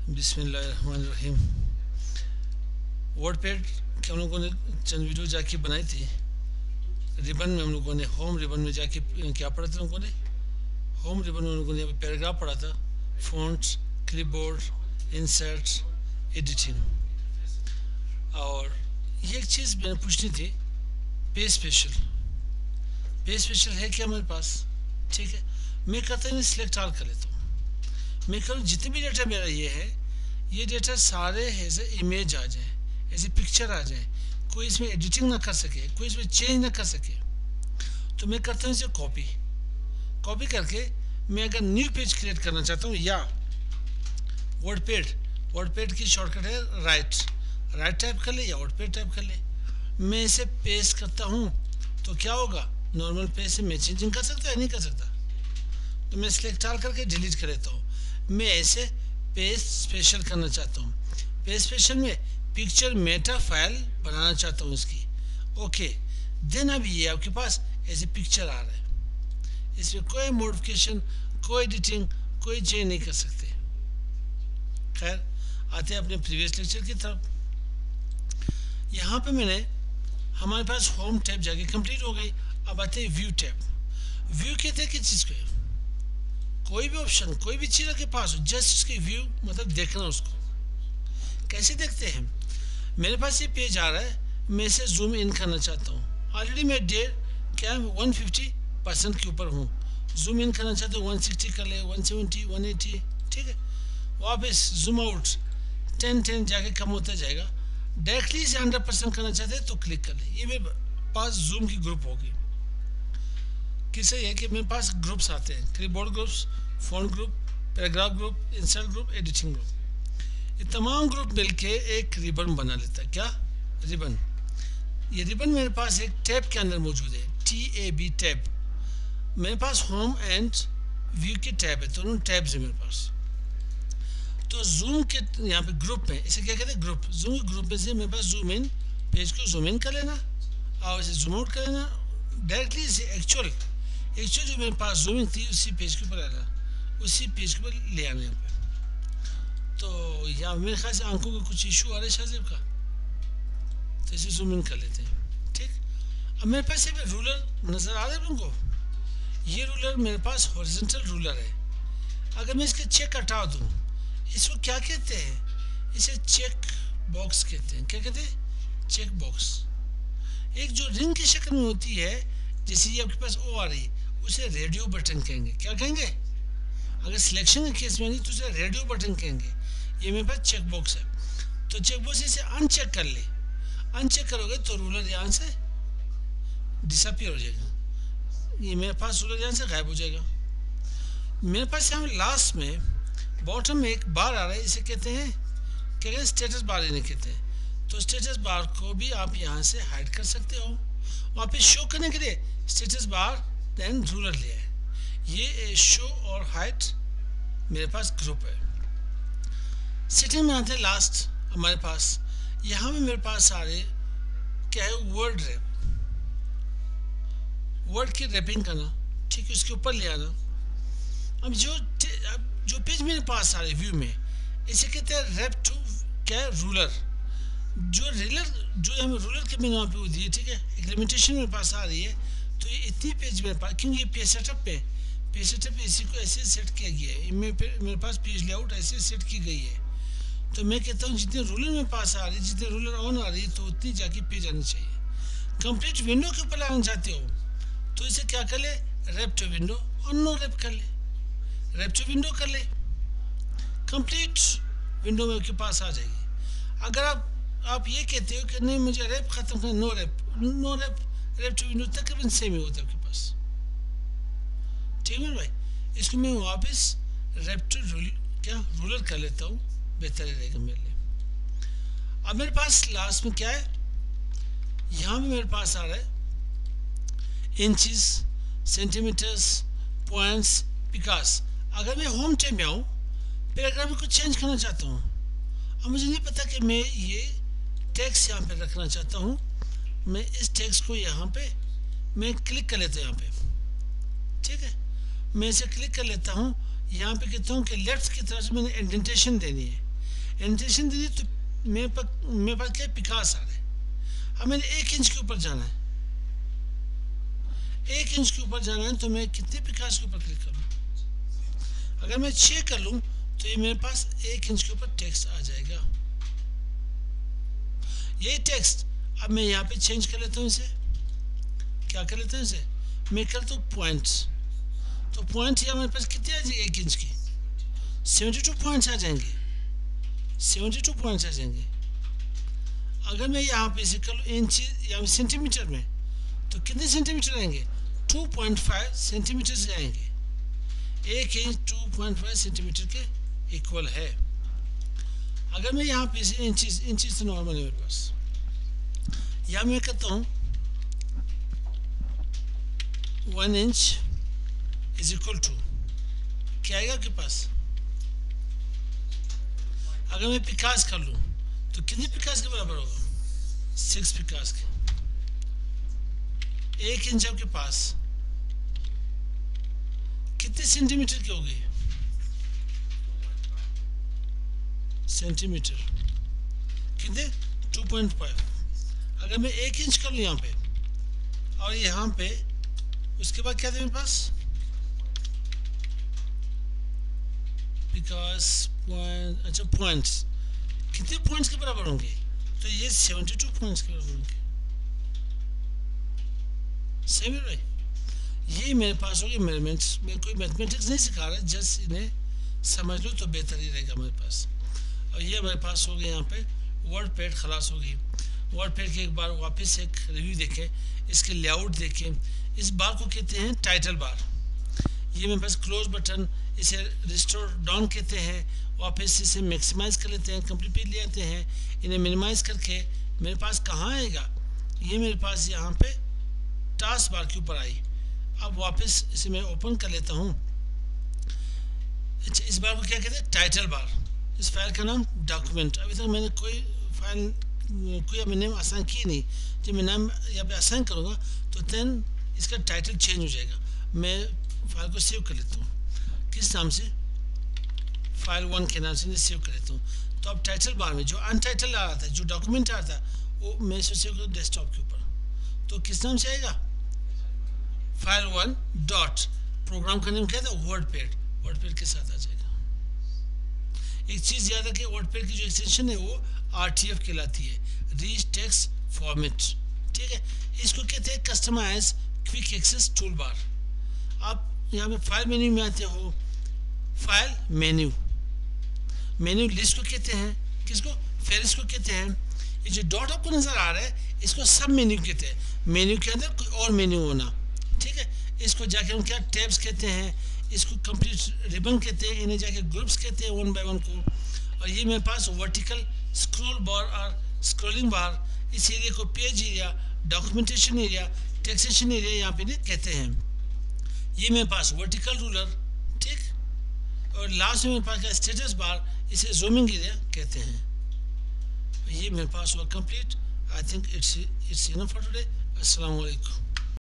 बिस्मिल्लाहिर्रहमानिर्रहीम। Word pad के हम लोगों ने चंद वीडियो जाके बनाई थी। रिबन में हम लोगों ने होम रिबन में जाके क्या पढ़ा था, लोगों ने होम रिबन में हम लोगों ने पैराग्राफ पढ़ा था, फ़ॉन्ट्स, क्लिपबोर्ड, इंसर्ट, एडिटिंग। और ये एक चीज़ मैंने पूछनी थी, पेज स्पेशल है क्या हमारे पास? ठीक है, मैं कहता हूँ सिलेक्ट ऑल कर लेता हूँ। मैं करूँ जितने भी डेटा मेरा ये है, ये डेटा सारे एज ए इमेज आ जाए, एज ए पिक्चर आ जाए, कोई इसमें एडिटिंग ना कर सके, कोई इसमें चेंज ना कर सके। तो मैं करता हूँ इसे कॉपी करके मैं अगर न्यू पेज क्रिएट करना चाहता हूँ, या वर्ड पैड की शॉर्टकट है राइट टाइप कर ले या वर्ड पैड टाइप कर ले। मैं इसे पेस्ट करता हूँ तो क्या होगा, नॉर्मल पेज से मैं चेंजिंग कर सकता है, नहीं कर सकता? तो मैं सिलेक्ट ऑल करके डिलीट कर देता हूँ। मैं ऐसे पेज स्पेशल करना चाहता हूँ। पेज स्पेशल में पिक्चर मेटा फाइल बनाना चाहता हूँ इसकी। ओके, देन अभी ये आपके पास ऐसे पिक्चर आ रहा है, इसमें कोई मॉडिफिकेशन, कोई एडिटिंग, कोई चेंज नहीं कर सकते। खैर, आते हैं अपने प्रीवियस लेक्चर की तरफ। यहाँ पे मैंने हमारे पास होम टैब जाके कंप्लीट हो गई। अब आते हैं व्यू टैब। व्यू कहते हैं किस चीज़ को? कोई भी ऑप्शन, कोई भी चीज़ के पास हो, जस्ट इसके व्यू मतलब देखना उसको। कैसे देखते हैं? मेरे पास ये पेज आ रहा है, मैं इसे जूम इन करना चाहता हूँ। ऑलरेडी मैं क्या 150% के ऊपर हूँ। जूम इन करना चाहता हूँ 160 कर ले, 170, 180, ठीक है। वापस जूम आउट 10 जाके कम होता जाएगा। डायरेक्टली इसे 100% करना चाहते हैं तो क्लिक कर ले। ये मेरे पास जूम की ग्रुप होगी। किससे है कि मेरे पास ग्रुप्स आते हैं, clipboard groups, font group, paragraph group, insert group, editing group. ये तमाम ग्रुप मिलके एक रिबन बना लेता है। क्या रिबन? ये रिबन मेरे पास एक टैब के अंदर मौजूद है, TAB टैब। मेरे पास होम एंड व्यू के टैब है, दोनों टैब्स है मेरे पास। तो जूम के यहाँ पे ग्रुप में, इसे क्या कहते हैं, ग्रुप। जूम के ग्रुप में से मेरे पास जूम इन, पेज को जूम इन कर लेना और इसे जूम आउट कर लेना। डायरेक्टली इसे एक्चुअल जो मेरे पास जूमिंग थी उसी पेज के ऊपर आना, उसी पेज के ऊपर ले आना यहाँ पे। तो यहाँ मेरे ख्याल से आंखों का कुछ इशू आ रहा है शाहजेब का, तो इसे जूम इन कर लेते हैं। ठीक, अब मेरे पास ये रूलर नज़र आ रहा है उनको। ये रूलर मेरे पास हॉरिजॉन्टल रूलर है। अगर मैं इसके चेक हटा दूँ, इसको क्या कहते हैं? इसे चेक बॉक्स कहते हैं। क्या कहते हैं? Check box. एक जो रिंग की शक्ल में होती है, जैसे ये आपके पास ओ आ रही है, उसे रेडियो बटन कहेंगे। क्या कहेंगे? अगर सिलेक्शन के केस में नहीं तो उसे रेडियो बटन कहेंगे। ये मेरे पास चेक बॉक्स है, तो चेक बॉक्स इसे अनचेक कर ले। अनचेक करोगे तो रूलर यहाँ से डिसअपियर हो जाएगा। ये मेरे पास रूलर यहाँ से गायब हो जाएगा। मेरे पास यहाँ लास्ट में बॉटम में एक बार आ रहा है, इसे कहते हैं, क्या कहते हैं, स्टेटस बार इन्हें कहते हैं। तो स्टेटस बार को भी आप यहाँ से हाइड कर सकते हो। वहाँ पे शो करने के लिए स्टेटस बार देन रूलर लिया है। ये शो और हाइड मेरे पास ग्रुप है। सेटिंग में आते हैं लास्ट हमारे पास। यहाँ में मेरे पास सारे क्या है, वर्ड रैप, वर्ड की रैपिंग करना। ठीक है, उसके ऊपर ले आना। अब जो पेज मेरे पास आ रहे व्यू में, इसे कहते हैं रैप टू क्या है, रूलर। जो हमें रूलर के मैंने वहाँ पे दिए, ठीक है, एक लिमिटेशन मेरे पास आ रही है। तो ये इतनी पेज मेरे पास, क्योंकि ये पेज सेटअप पे इसी को ऐसे सेट किया गया है। मेरे पास पेज लेआउट ऐसे सेट की गई है। तो मैं कहता हूँ जितने रूलर मेरे पास आ रही है, जितने रूलर ऑन आ रही है, तो उतनी जाके पेज आनी चाहिए। कंप्लीट विंडो के ऊपर लाना चाहते हो तो इसे क्या कर ले, रैप टू विंडो और नो रैप कर ले। रैप टू विंडो कर ले, कंप्लीट विंडो में आपके पास आ जाएगी। अगर आप ये कहते हो कि नहीं मुझे रैप खत्म करना, नो रैप टू विंडो तकरीबन सेम ही होता है आपके पास। ठीक है भाई, इसको मैं वापस रैप टू रूलर कर लेता हूँ, बेहतर रहेगा मेरे लिए। अब मेरे पास लास्ट में क्या है, यहाँ भी मेरे पास आ रहा है इंचेस, सेंटीमीटर्स, पॉइंट्स, पिकास। अगर मैं होम टैब में आऊँ, पैराग्राफ में कुछ चेंज करना चाहता हूँ, अब मुझे नहीं पता कि मैं ये टेक्स्ट यहाँ पे रखना चाहता हूँ। मैं इस टेक्स्ट को यहाँ पे मैं क्लिक कर लेता हूँ यहाँ पे। ठीक है, मैं इसे क्लिक कर लेता हूँ। यहाँ पे कहता हूँ कि लेफ्ट की तरफ से मैंने इंडेंटेशन देनी है। एनोटेशन दे दी तो मेरे पास क्या पिकास आ रहा है। अब मैंने 1 इंच के ऊपर जाना है, 1 इंच के ऊपर जाना है तो मैं कितने पिकास के ऊपर क्लिक करूँ? अगर मैं 6 कर लूँ तो ये मेरे पास 1 इंच के ऊपर टेक्स्ट आ जाएगा। ये टेक्स्ट अब मैं यहाँ पे चेंज कर लेता हूँ, इसे क्या कर लेता हूँ, इसे मैं करता हूँ पॉइंट्स। तो पॉइंट्स यहाँ मेरे पास कितने आ जाएंगे 1 इंच के? 72 पॉइंट्स आ जाएंगे, 72 पॉइंट्स आ जाएंगे। अगर मैं यहाँ पे इसे कर लूँ इंच या सेंटीमीटर में तो कितने सेंटीमीटर आएंगे? 2.5 सेंटीमीटर से आएंगे। 1 इंच 2.5 सेंटीमीटर के इक्वल है। अगर मैं यहाँ पे इसे इंचेस तो नॉर्मल है मेरे पास, यहाँ मैं कहता हूँ 1 इंच इज इक्वल टू क्या आएगा आपके पास? अगर मैं पिकास कर लूँ तो कितने पिकास के बराबर होगा? 6 पिकास के। 1 इंच आपके पास कितने सेंटीमीटर के हो गए? सेंटीमीटर कितने? 2.5। अगर मैं 1 इंच कर लूँ यहाँ पे और यहाँ पे, उसके बाद क्या था मेरे पास? पिकास पॉइंट, अच्छा पॉइंट्स कितने पॉइंट्स के बराबर होंगे? तो ये 72 पॉइंट्स के बराबर होंगे। सही है भाई? ये मेरे पास हो गए मेजरमेंट्स। मैं कोई मैथमेटिक्स नहीं सिखा रहा, जस्ट इन्हें समझ लो तो बेहतर ही रहेगा मेरे पास। और ये मेरे पास हो गया यहाँ पे वर्ड पैड खलास हो गई। वर्ड पैड के एक बार वापस एक रिव्यू देखें, इसके लेआउट देखें। इस बार को कहते हैं टाइटल बार। ये मेरे पास क्लोज बटन, इसे रिस्टोर डाउन कहते हैं। वापस इसे मैक्सिमाइज कर लेते हैं, कंप्लीट पेज ले आते हैं, इन्हें मिनिमाइज करके मेरे पास कहाँ आएगा? ये मेरे पास यहाँ पे टास्क बार के ऊपर आई। अब वापस इसे मैं ओपन कर लेता हूँ। अच्छा, इस बार को क्या कहते हैं? Title bar. इस फाइल का नाम डॉक्यूमेंट। अभी तक मैंने कोई फाइल कोई नेम असाइन की नहीं। जब मैं नाम यहाँ पे असाइन करूँगा तो देन इसका टाइटल चेंज हो जाएगा। मैं फाइल को सेव कर लेता हूँ, किस नाम से? फाइल 1 के नाम से सेव कर लेता हूँ। तो अब टाइटल बार में जो अनटाइटल आ रहा था, जो डॉक्यूमेंट आ रहा था, वो मैं इसे सेव करूँ डेस्कटॉप के ऊपर। तो किस नाम से आएगा? फाइल 1 डॉट, प्रोग्राम का नाम क्या था? Word pad. वर्ड पैड के साथ आ जाएगा। एक चीज़ याद रखें, वर्ड पैड की जो एक्सटेंशन है वो RTF कहलाती है, रिच टेक्स्ट फॉर्मेट। ठीक है, इसको कहते हैं customize quick access toolbar. आप यहाँ पे फाइल मेन्यू में आते हो, फाइल मेन्यू, मेन्यू लिस्ट को कहते हैं, किसको? फेरिस को कहते हैं। ये जो डॉट आपको नजर आ रहा है इसको सब मेन्यू कहते हैं। मेन्यू के अंदर कोई और मेन्यू होना। ठीक है, इसको जाके हम क्या टैब्स कहते हैं, इसको कंप्लीट रिबन कहते हैं, इन्हें जाके ग्रुप्स कहते हैं 1 बाय 1 को। और ये मेरे पास वर्टिकल स्क्रॉल बार और स्क्रॉलिंग बार, इस एरिया को page area, documentation area, taxation area यहाँ पे कहते हैं। ये मेरे पास वर्टिकल रूलर, ठीक। और लास्ट में मेरे पास का स्टेटस बार, इसे जूमिंग एरिया कहते हैं। ये मेरे पास हुआ complete. I think it's enough for today. अस्सलाम वालेकुम।